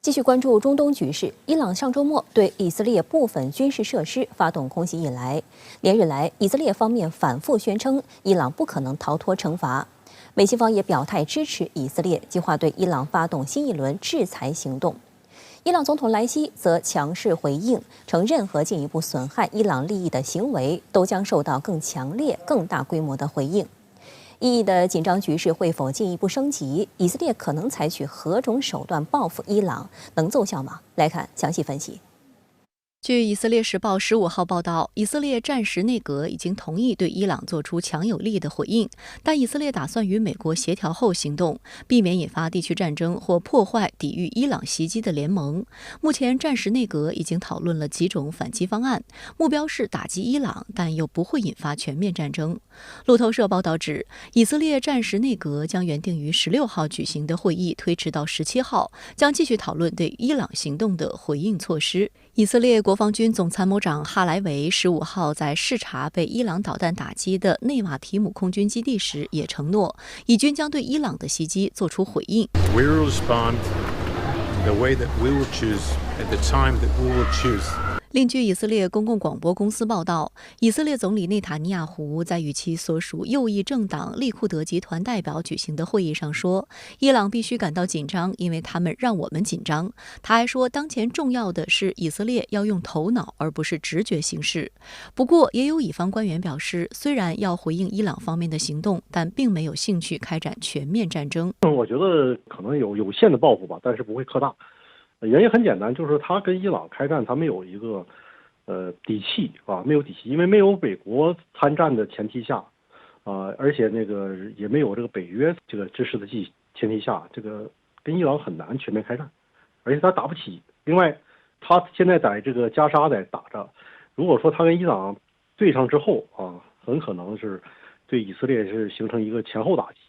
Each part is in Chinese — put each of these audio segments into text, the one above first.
继续关注中东局势，伊朗上周末对以色列部分军事设施发动空袭以来，连日来以色列方面反复宣称伊朗不可能逃脱惩罚。美西方也表态支持以色列，计划对伊朗发动新一轮制裁行动。伊朗总统莱西则强势回应，称任何进一步损害伊朗利益的行为都将受到更强烈、更大规模的回应。意义的紧张局势会否进一步升级？以色列可能采取何种手段报复伊朗？能奏效吗？来看详细分析。据以色列时报15号报道，以色列战时内阁已经同意对伊朗做出强有力的回应，但以色列打算与美国协调后行动，避免引发地区战争或破坏抵御伊朗袭击的联盟。目前，战时内阁已经讨论了几种反击方案，目标是打击伊朗，但又不会引发全面战争。路透社报道指，以色列战时内阁将原定于16号举行的会议推迟到17号，将继续讨论对伊朗行动的回应措施。以色列国防军总参谋长哈莱维15号在视察被伊朗导弹打击的内瓦提姆空军基地时，也承诺，以军将对伊朗的袭击做出回应。We will respond the way that we will choose at the time that we will choose. 另据以色列公共广播公司报道，以色列总理内塔尼亚胡在与其所属右翼政党利库德集团代表举行的会议上说，伊朗必须感到紧张，因为他们让我们紧张。他还说，当前重要的是以色列要用头脑而不是直觉行事。不过，也有以方官员表示，虽然要回应伊朗方面的行动，但并没有兴趣开展全面战争。我觉得可能有限的报复吧，但是不会扩大。原因很简单，就是他跟伊朗开战，他没有一个底气啊，没有底气，因为没有美国参战的前提下，而且也没有这个北约这个支持的前提下，这个跟伊朗很难全面开战，而且他打不起。另外，他现在在这个加沙在打着，如果说他跟伊朗对上之后啊，很可能是对以色列是形成一个前后打击。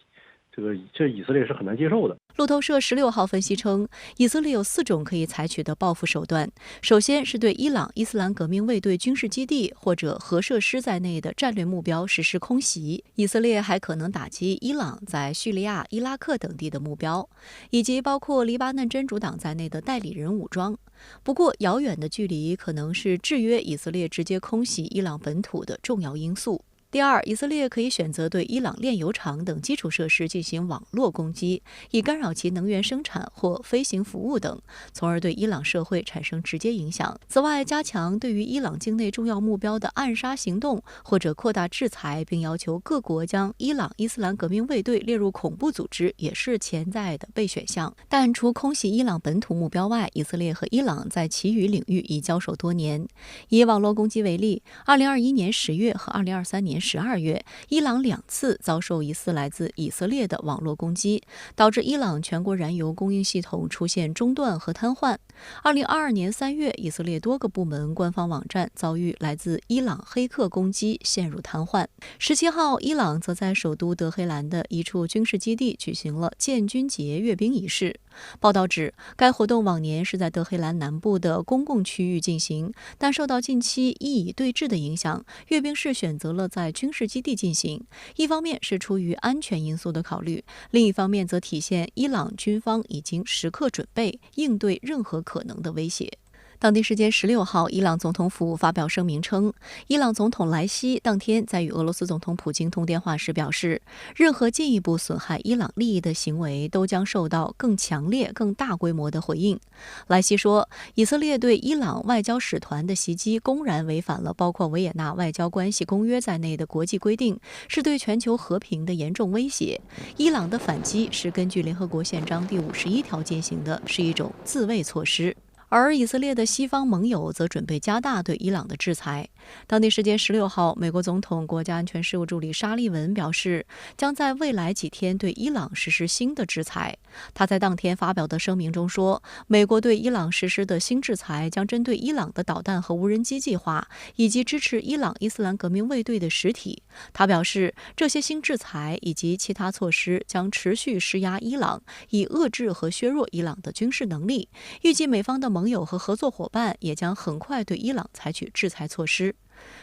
这以色列是很难接受的。路透社16号分析称，以色列有4种可以采取的报复手段。首先是对伊朗伊斯兰革命卫队军事基地或者核设施在内的战略目标实施空袭。以色列还可能打击伊朗在叙利亚、伊拉克等地的目标，以及包括黎巴嫩真主党在内的代理人武装。不过，遥远的距离可能是制约以色列直接空袭伊朗本土的重要因素。第二，以色列可以选择对伊朗炼油厂等基础设施进行网络攻击，以干扰其能源生产或飞行服务等，从而对伊朗社会产生直接影响。此外，加强对于伊朗境内重要目标的暗杀行动，或者扩大制裁，并要求各国将伊朗伊斯兰革命卫队列入恐怖组织，也是潜在的备选项。但除空袭伊朗本土目标外，以色列和伊朗在其余领域已交手多年。以网络攻击为例，2021年10月和2023年12月，伊朗2次遭受疑似来自以色列的网络攻击，导致伊朗全国燃油供应系统出现中断和瘫痪。2022年3月，以色列多个部门官方网站遭遇来自伊朗黑客攻击，陷入瘫痪。17号，伊朗则在首都德黑兰的一处军事基地举行了建军节阅兵仪式。报道指，该活动往年是在德黑兰南部的公共区域进行，但受到近期伊以对峙的影响，阅兵式选择了在军事基地进行。一方面是出于安全因素的考虑，另一方面则体现伊朗军方已经时刻准备应对任何可能的威胁。当地时间16号，伊朗总统府发表声明称，伊朗总统莱西当天在与俄罗斯总统普京通电话时表示，任何进一步损害伊朗利益的行为都将受到更强烈、更大规模的回应。莱西说，以色列对伊朗外交使团的袭击公然违反了包括维也纳外交关系公约在内的国际规定，是对全球和平的严重威胁。伊朗的反击是根据联合国宪章第51条进行的，是一种自卫措施。而以色列的西方盟友则准备加大对伊朗的制裁。当地时间16号，美国总统国家安全事务助理沙利文表示，将在未来几天对伊朗实施新的制裁。他在当天发表的声明中说，美国对伊朗实施的新制裁将针对伊朗的导弹和无人机计划，以及支持伊朗伊斯兰革命卫队的实体。他表示，这些新制裁以及其他措施将持续施压伊朗，以遏制和削弱伊朗的军事能力。预计美方的盟友和合作伙伴也将很快对伊朗采取制裁措施。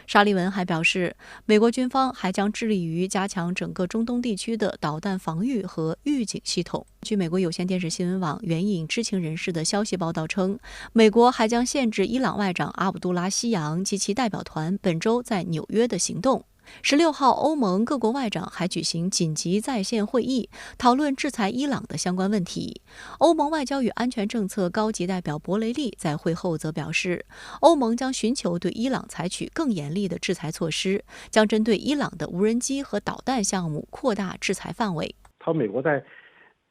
沙利文还表示，美国军方还将致力于加强整个中东地区的导弹防御和预警系统。据美国有线电视新闻网援引知情人士的消息报道称，美国还将限制伊朗外长阿卜杜拉希扬及其代表团本周在纽约的行动。16号，欧盟各国外长还举行紧急在线会议，讨论制裁伊朗的相关问题。欧盟外交与安全政策高级代表博雷利在会后则表示，欧盟将寻求对伊朗采取更严厉的制裁措施，将针对伊朗的无人机和导弹项目扩大制裁范围。美国在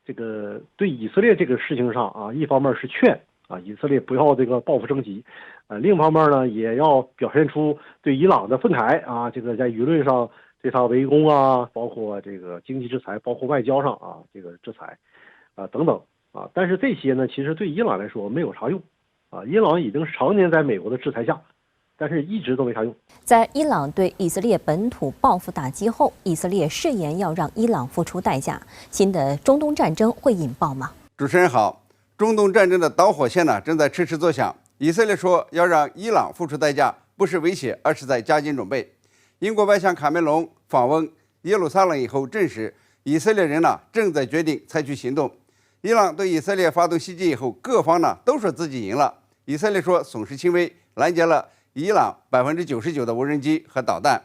这个对以色列这个事情上啊，一方面是劝以色列不要这个报复升级，另一方面呢，也要表现出对伊朗的愤慨啊，这个在舆论上对他围攻啊，包括这个经济制裁，包括外交上这个制裁等等但是这些呢，其实对伊朗来说没有啥用伊朗已经是常年在美国的制裁下，但是一直都没啥用。在伊朗对以色列本土报复打击后，以色列誓言要让伊朗付出代价，新的中东战争会引爆吗？主持人好。中东战争的导火线呢正在迟迟作响。以色列说要让伊朗付出代价，不是威胁，而是在加紧准备。英国外相卡梅隆访问耶路撒冷以后证实，以色列人呢正在决定采取行动。伊朗对以色列发动袭击以后，各方呢都说自己赢了。以色列说损失轻微，拦截了伊朗99%的无人机和导弹。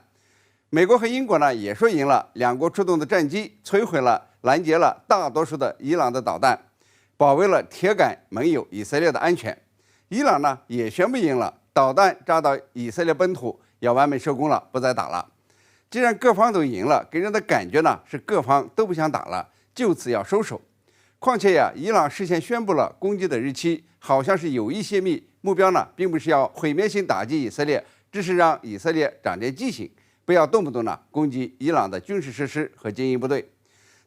美国和英国呢也说赢了，两国出动的战机摧毁了、拦截了大多数的伊朗的导弹，保卫了铁杆盟友以色列的安全。伊朗呢也宣布赢了，导弹炸到以色列本土，要完美收工了，不再打了。既然各方都赢了，给人的感觉呢是各方都不想打了，就此要收手。况且呀，伊朗事先宣布了攻击的日期，好像是有意泄密，目标呢并不是要毁灭性打击以色列，只是让以色列长点记性，不要动不动呢攻击伊朗的军事设施和精英部队。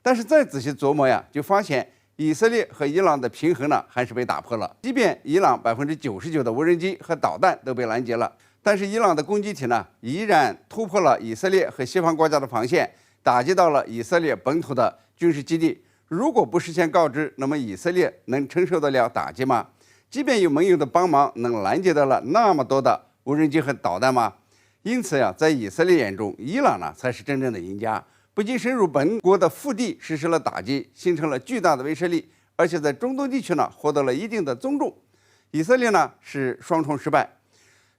但是再仔细琢磨呀，就发现以色列和伊朗的平衡呢还是被打破了。即便伊朗99%的无人机和导弹都被拦截了，但是伊朗的攻击体呢依然突破了以色列和西方国家的防线，打击到了以色列本土的军事基地。如果不事先告知，那么以色列能承受得了打击吗？即便有盟友的帮忙，能拦截到了那么多的无人机和导弹吗？因此呀，在以色列眼中，伊朗呢才是真正的赢家。不仅深入本国的腹地实施了打击，形成了巨大的威慑力，而且在中东地区呢获得了一定的尊重。以色列呢是双重失败。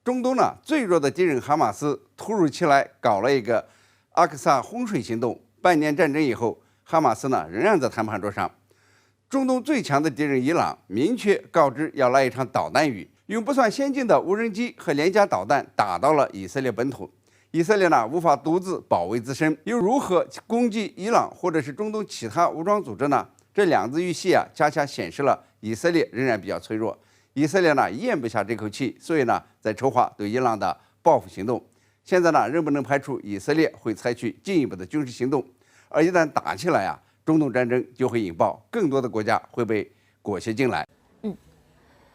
中东呢最弱的敌人哈马斯突如其来搞了一个阿克萨洪水行动，半年战争以后，哈马斯呢仍然在谈判桌上。中东最强的敌人伊朗明确告知要来一场导弹雨，用不算先进的无人机和廉价导弹打到了以色列本土。以色列呢无法独自保卫自身，又如何攻击伊朗或者是中东其他武装组织呢？这两字语系恰恰显示了以色列仍然比较脆弱。以色列呢咽不下这口气，所以呢在筹划对伊朗的报复行动。现在呢仍不能排除以色列会采取进一步的军事行动，而一旦打起来中东战争就会引爆，更多的国家会被裹挟进来。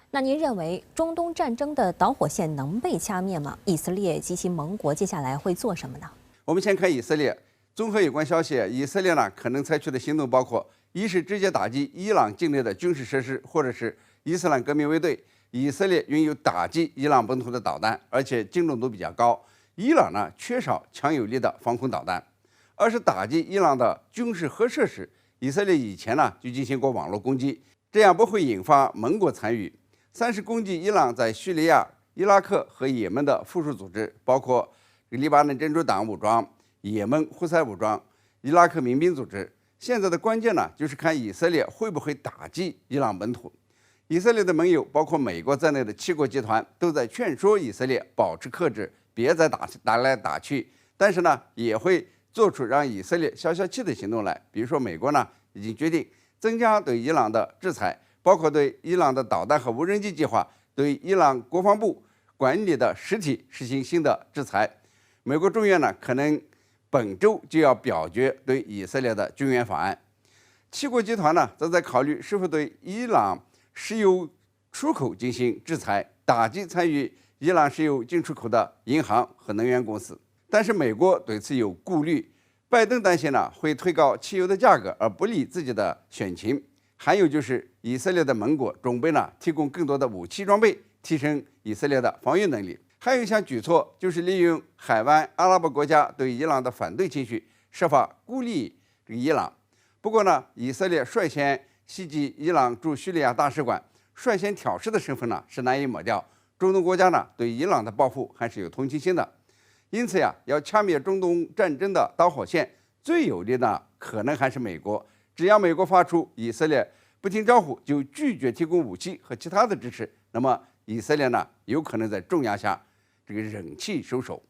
那您认为中东战争的导火线能被掐灭吗？以色列及其盟国接下来会做什么呢？我们先看以色列。综合有关消息，以色列呢可能采取的行动包括：一是直接打击伊朗境内的军事设施，或者是伊斯兰革命卫队。以色列拥有打击伊朗本土的导弹，而且精准度比较高。伊朗呢缺少强有力的防空导弹。二是打击伊朗的军事核设施。以色列以前呢就进行过网络攻击，这样不会引发盟国参与。三是攻击伊朗在叙利亚、伊拉克和也门的附属组织，包括黎巴嫩真主党武装、也门胡塞武装、伊拉克民兵组织。现在的关键呢，就是看以色列会不会打击伊朗本土。以色列的盟友，包括美国在内的7国集团，都在劝说以色列保持克制，别再打来打去。但是呢，也会做出让以色列消消气的行动来。比如说，美国呢已经决定增加对伊朗的制裁，包括对伊朗的导弹和无人机计划，对伊朗国防部管理的实体实行新的制裁。美国众院呢可能本周就要表决对以色列的军援法案。7国集团呢则在考虑是否对伊朗石油出口进行制裁，打击参与伊朗石油进出口的银行和能源公司。但是美国对此有顾虑，拜登担心呢会推高汽油的价格，而不利自己的选情。还有就是以色列的盟国准备呢提供更多的武器装备，提升以色列的防御能力。还有一项举措就是利用海湾阿拉伯国家对伊朗的反对情绪，设法孤立伊朗。不过呢，以色列率先袭击伊朗驻叙利亚大使馆，率先挑事的身份呢是难以抹掉。中东国家呢对伊朗的报复还是有同情心的，因此呀，要掐灭中东战争的导火线，最有力的可能还是美国。只要美国发出以色列不听招呼就拒绝提供武器和其他的支持，那么以色列呢有可能在重压下这个忍气收手。